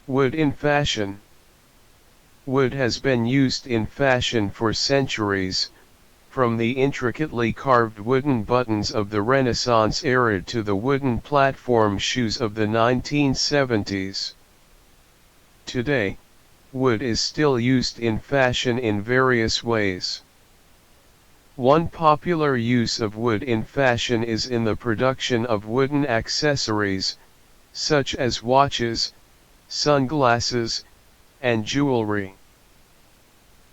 Wood in fashion. Wood has been used in fashion for centuries, from the intricately carved wooden buttons of the Renaissance era to the wooden platform shoes of the 1970s. Today, wood is still used in fashion in various ways. One popular use of wood in fashion is in the production of wooden accessories, such as watches, sunglasses, and jewelry.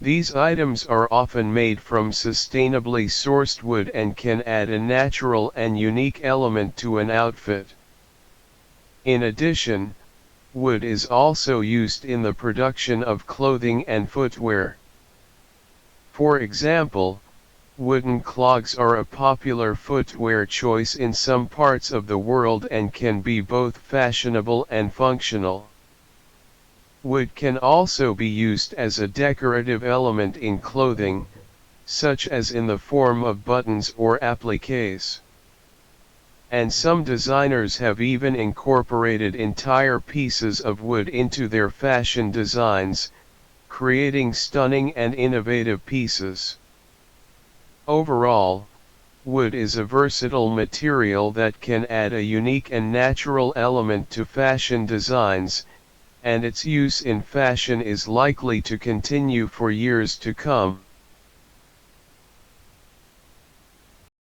These items are often made from sustainably sourced wood and can add a natural and unique element to an outfit. In addition, wood is also used in the production of clothing and footwear. For example, wooden clogs are a popular footwear choice in some parts of the world and can be both fashionable and functional. Wood can also be used as a decorative element in clothing, such as in the form of buttons or appliques. And some designers have even incorporated entire pieces of wood into their fashion designs, creating stunning and innovative pieces. Overall, wood is a versatile material that can add a unique and natural element to fashion designs, and its use in fashion is likely to continue for years to come.